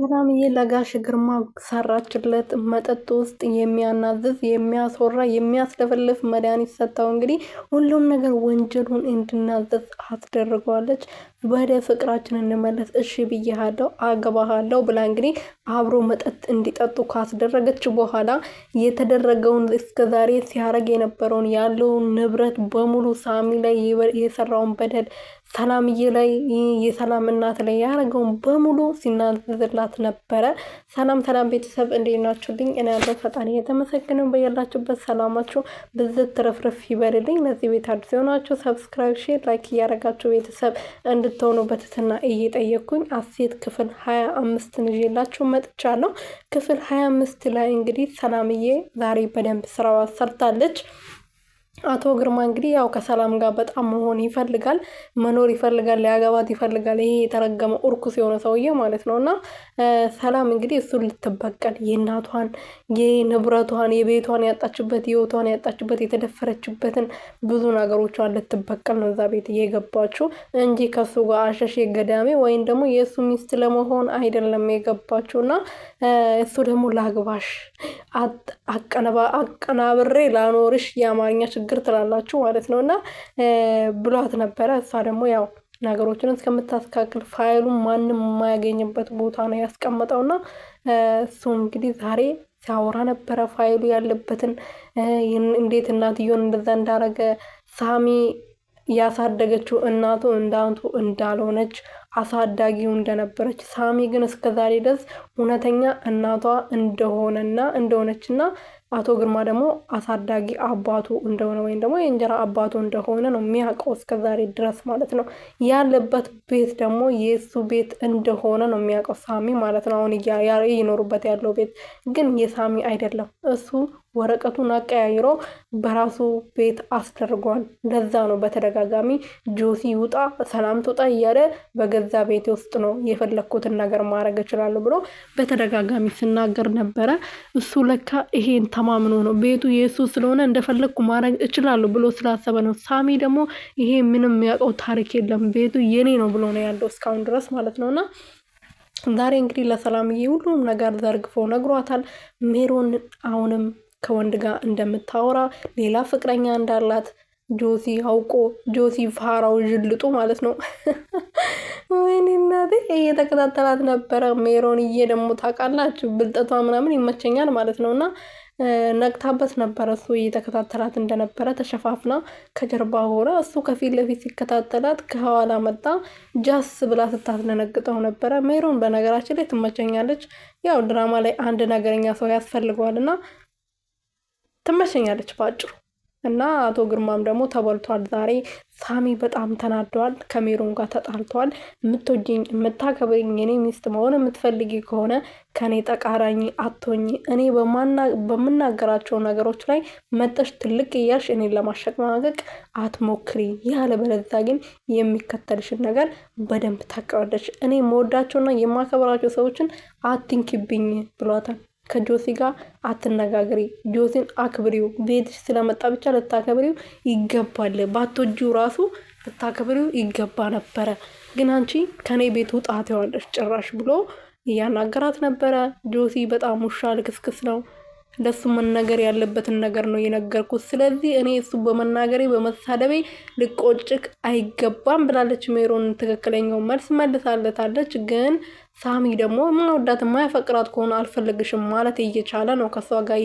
ሰላምዬ ለጋሽ ግርማ ሰራችለት። መጠጥ ውስጥ የሚያናዝዝ የሚያስወራ የሚያስለፈልፍ መድኃኒት ሰጥታው እንግዲህ ሁሉም ነገር ወንጀሉን እንድናዘዝ አስደርገዋለች። ወደ ፍቅራችን እንመለስ እሺ ብዬሃለሁ አገባሃለሁ ብላ እንግዲህ አብሮ መጠጥ እንዲጠጡ ካስደረገች በኋላ የተደረገውን እስከዛሬ ሲያረግ የነበረውን ያለውን ንብረት በሙሉ ሳሚ ላይ የሰራውን በደል ሰላምዬ ላይ የሰላም እናት ላይ ያረገውን በሙሉ ሲናዘዝላት ነበረ። ሰላም ቤተሰብ እንዴት ናችሁልኝ? እኔ ያለው ፈጣሪ የተመሰገነው በያላችሁበት ሰላማችሁ ብዝት ትረፍረፍ ይበልልኝ። ለዚህ ቤት አዲስ የሆናችሁ ሰብስክራይብ፣ ሼር፣ ላይክ እያረጋችሁ ቤተሰብ እንድትሆኑ በትህትና እየጠየኩኝ አሴት ክፍል 25 ይዤላችሁ መጥቻለሁ። ክፍል 25 ላይ እንግዲህ ሰላምዬ ዛሬ በደንብ ስራዋ ሰርታለች። አቶ ግርማ እንግዲህ ያው ከሰላም ጋር በጣም መሆን ይፈልጋል፣ መኖር ይፈልጋል፣ ሊያገባት ይፈልጋል። ይሄ የተረገመ እርኩስ የሆነ ሰውዬ ማለት ነው። እና ሰላም እንግዲህ እሱን ልትበቀል የእናቷን የንብረቷን የቤቷን ያጣችበት ህይወቷን ያጣችበት የተደፈረችበትን ብዙ ነገሮቿን ልትበቀል ነው እዛ ቤት እየገባችው እንጂ ከሱ ጋር አሸሼ ገዳሜ ወይም ደግሞ የእሱ ሚስት ለመሆን አይደለም የገባችው። እና እሱ ደግሞ ላግባሽ አቀናብሬ ላኖርሽ የአማርኛ ችግር ትላላችሁ ማለት ነው። እና ብሏት ነበረ። እሷ ደግሞ ያው ነገሮችን እስከምታስተካክል ፋይሉን ማንም የማያገኝበት ቦታ ነው ያስቀመጠውና እሱ እንግዲህ ዛሬ ሲያወራ ነበረ ፋይሉ ያለበትን እንዴት እናትየውን እንደዛ እንዳረገ ሳሚ ያሳደገችው እናቱ እንዳልሆነች አሳዳጊው እንደነበረች ሳሚ ግን እስከዛሬ ድረስ እውነተኛ እናቷ እንደሆነችና አቶ ግርማ ደግሞ አሳዳጊ አባቱ እንደሆነ ወይም ደግሞ የእንጀራ አባቱ እንደሆነ ነው የሚያውቀው እስከዛሬ ድረስ ማለት ነው። ያለበት ቤት ደግሞ የእሱ ቤት እንደሆነ ነው የሚያውቀው ሳሚ ማለት ነው። አሁን ይኖሩበት ያለው ቤት ግን የሳሚ አይደለም። እሱ ወረቀቱን አቀያይሮ በራሱ ቤት አስደርጓል። ለዛ ነው በተደጋጋሚ ጆሲ ውጣ ሰላም ትውጣ እያለ በገዛ ቤት ውስጥ ነው የፈለኩትን ነገር ማድረግ እችላለሁ ብሎ በተደጋጋሚ ሲናገር ነበረ። እሱ ለካ ይሄን ተማምኖ ነው ቤቱ የሱ ስለሆነ እንደፈለኩ ማድረግ እችላለሁ ብሎ ስላሰበ ነው። ሳሚ ደግሞ ይሄ ምንም የሚያውቀው ታሪክ የለም ቤቱ የኔ ነው ብሎ ነው ያለው እስካሁን ድረስ ማለት ነውና ዛሬ እንግዲህ ለሰላምዬ ሁሉም ነገር ዘርግፎ ነግሯታል። ሜሮን አሁንም ከወንድ ጋር እንደምታወራ ሌላ ፍቅረኛ እንዳላት ጆሲ አውቆ ጆሲ ፋራው ጅልጡ ማለት ነው። ወይኔ እናቴ እየተከታተላት ነበረ። ሜሮንዬ ደግሞ ታውቃላችሁ ብልጠቷ ምናምን ይመቸኛል ማለት ነውና ነቅታበት ነበረ። እሱ እየተከታተላት እንደነበረ ተሸፋፍና ከጀርባ ሆነ እሱ ከፊት ለፊት ሲከታተላት ከኋላ መጣ ጃስ ብላ ስታስደነግጠው ነበረ። ሜሮን በነገራችን ላይ ትመቸኛለች። ያው ድራማ ላይ አንድ ነገረኛ ሰው ያስፈልገዋልና ትመቸኛለች ባጭሩ። እና አቶ ግርማም ደግሞ ተበልቷል ዛሬ። ሳሚ በጣም ተናዷል። ከሜሮን ጋር ተጣልቷል። የምትወጂኝ የምታከብሪኝ የኔ ሚስት መሆን የምትፈልጊ ከሆነ ከኔ ተቃራኒ አትሆኚ። እኔ በምናገራቸው ነገሮች ላይ መጠሽ ትልቅ እያልሽ እኔን ለማሸማቀቅ አትሞክሪ። ያለበለዚያ ግን የሚከተልሽን ነገር በደንብ ታውቂዋለሽ። እኔ መወዳቸውና የማከብራቸው ሰዎችን አትንኪብኝ ብሏታል። ከጆሲ ጋር አትነጋግሪ፣ ጆሲን አክብሪው። ቤትሽ ስለመጣ ብቻ ልታከብሪው ይገባል። ባትወጂው ራሱ ልታከብሪው ይገባ ነበረ። ግን አንቺ ከኔ ቤት ውጣ ትይዋለሽ ጭራሽ ብሎ እያናገራት ነበረ። ጆሲ በጣም ውሻ ልክስክስ ነው። ለሱ መናገር ያለበትን ነገር ነው የነገርኩት። ስለዚህ እኔ እሱ በመናገሬ በመሳደቤ ልቆጭቅ አይገባም ብላለች ሜሮን። ትክክለኛው መልስ መልሳለታለች። ግን ሳሚ ደግሞ የማይወዳት የማያፈቅራት ከሆነ አልፈልግሽም ማለት እየቻለ ነው ከሷ ጋር